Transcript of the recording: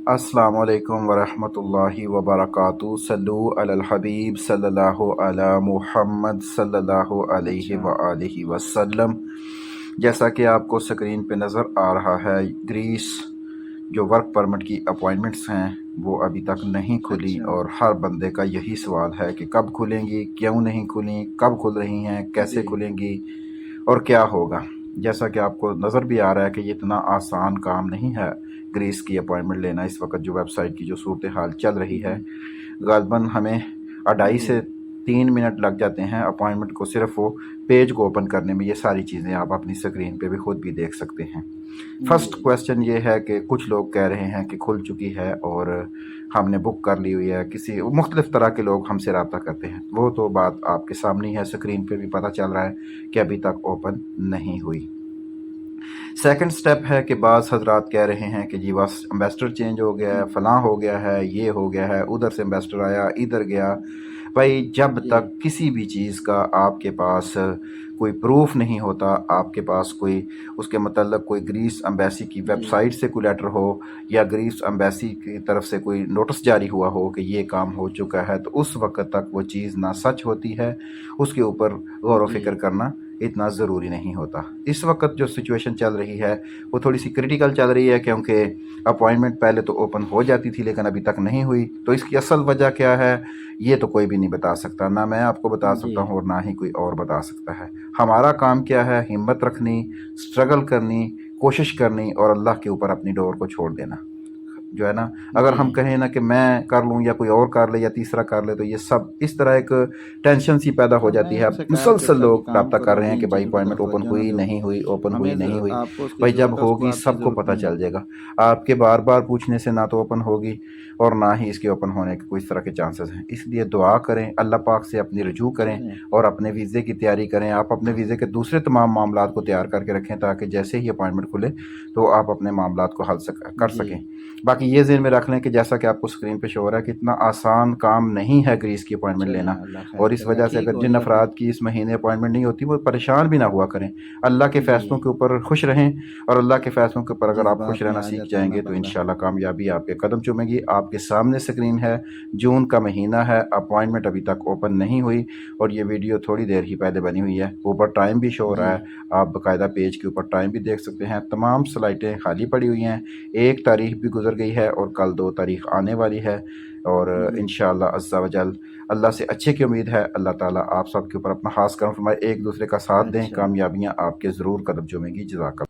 السلام علیکم ورحمۃ اللہ وبرکاتہ۔ صلو علی الحبیب صلی اللہ علی محمد صلی اللہ علیہ وآلہ وسلم۔ جیسا کہ آپ کو سکرین پہ نظر آ رہا ہے، گریس جو ورک پرمٹ کی اپوائنٹمنٹس ہیں وہ ابھی تک نہیں کھلی، اور ہر بندے کا یہی سوال ہے کہ کب کھلیں گی، کیوں نہیں کھلیں، کب کھل رہی ہیں، کیسے کھلیں گی اور کیا ہوگا۔ جیسا کہ آپ کو نظر بھی آ رہا ہے کہ یہ اتنا آسان کام نہیں ہے گریس کی اپوائنٹمنٹ لینا۔ اس وقت جو ویب سائٹ کی جو صورتحال چل رہی ہے، غالباً ہمیں 2.5 سے 3 منٹ لگ جاتے ہیں اپوائنٹمنٹ کو، صرف وہ پیج کو اوپن کرنے میں۔ یہ ساری چیزیں آپ اپنی سکرین پہ بھی خود بھی دیکھ سکتے ہیں۔ فرسٹ کویسچن یہ ہے کہ کچھ لوگ کہہ رہے ہیں کہ کھل چکی ہے اور ہم نے بک کر لی ہوئی ہے، کسی مختلف طرح کے لوگ ہم سے رابطہ کرتے ہیں۔ وہ تو بات آپ کے سامنے ہے، سکرین پہ بھی پتہ چل رہا ہے کہ ابھی تک اوپن نہیں ہوئی۔ سیکنڈ سٹیپ ہے کہ بعض حضرات کہہ رہے ہیں کہ جی بس امبیسڈر چینج ہو گیا ہے، فلاں ہو گیا ہے، یہ ہو گیا ہے، ادھر سے امبیسڈر آیا، ادھر گیا۔ بھائی جب تک کسی بھی چیز کا آپ کے پاس کوئی پروف نہیں ہوتا، آپ کے پاس کوئی اس کے متعلق کوئی گریس امبیسی کی ویب سائٹ سے کوئی لیٹر ہو یا گریس امبیسی کی طرف سے کوئی نوٹس جاری ہوا ہو کہ یہ کام ہو چکا ہے، تو اس وقت تک وہ چیز نہ سچ ہوتی ہے، اس کے اوپر غور و فکر کرنا اتنا ضروری نہیں ہوتا۔ اس وقت جو سچویشن چل رہی ہے وہ تھوڑی سی کریٹیکل چل رہی ہے، کیونکہ اپوائنٹمنٹ پہلے تو اوپن ہو جاتی تھی لیکن ابھی تک نہیں ہوئی۔ تو اس کی اصل وجہ کیا ہے یہ تو کوئی بھی نہیں بتا سکتا، نہ میں آپ کو بتا سکتا ہوں اور نہ ہی کوئی اور بتا سکتا ہے۔ ہمارا کام کیا ہے؟ ہمت رکھنی، سٹرگل کرنی، کوشش کرنی اور اللہ کے اوپر اپنی ڈور کو چھوڑ دینا، جو ہے نا۔ اگر ہم کہیں نا کہ میں کر لوں یا کوئی اور کر لے یا تیسرا کر لے، تو یہ سب اس طرح ایک ٹینشن سی پیدا ہو جاتی ہے۔ مسلسل لوگ رابطہ کر رہے ہیں کہ بھائی اپوائنٹمنٹ اوپن ہوئی نہیں ہوئی، اوپن ہوئی نہیں ہوئی۔ بھائی جب ہوگی سب کو پتہ چل جائے گا۔ آپ کے بار بار پوچھنے سے نہ تو اوپن ہوگی اور نہ ہی اس کے اوپن ہونے کے کوئی اس طرح کے چانسز ہیں۔ اس لیے دعا کریں، اللہ پاک سے اپنی رجوع کریں اور اپنے ویزے کی تیاری کریں۔ آپ اپنے ویزے کے دوسرے تمام معاملات کو تیار کر کے رکھیں تاکہ جیسے ہی اپوائنٹمنٹ کھلے تو آپ اپنے معاملات کو حل کر سکیں۔ باقی یہ ذہن میں رکھ لیں کہ جیسا کہ آپ کو سکرین پہ شو ہو رہا ہے کہ اتنا آسان کام نہیں ہے گریس کی اپوائنٹمنٹ لینا، اور اس وجہ سے اگر جن افراد کی اس مہینے اپوائنٹمنٹ نہیں ہوتی وہ پریشان بھی نہ ہوا کریں۔ اللہ کے فیصلوں کے اوپر خوش رہیں، اور اللہ کے فیصلوں کے اوپر اگر آپ خوش رہنا سیکھ جائیں گے تو انشاءاللہ کامیابی آپ کے قدم چومے گی۔ آپ کے سامنے سکرین ہے، جون کا مہینہ ہے، اپوائنٹمنٹ ابھی تک اوپن نہیں ہوئی، اور یہ ویڈیو تھوڑی دیر ہی پہلے بنی ہوئی ہے۔ اوپر ٹائم بھی شو ہو رہا ہے، آپ باقاعدہ پیج کے اوپر ٹائم بھی دیکھ سکتے ہیں۔ تمام سلائٹیں خالی پڑی ہوئی ہیں، 1 تاریخ بھی گزر گئی ہے اور کل 2 تاریخ آنے والی ہے، اور انشاءاللہ عز و جل اللہ سے اچھے کی امید ہے۔ اللہ تعالیٰ آپ سب کے اوپر اپنا خاص کرم فرمائے، ایک دوسرے کا ساتھ دیں، کامیابیاں آپ کے ضرور قدم چومیں گی۔ جزاک اللہ۔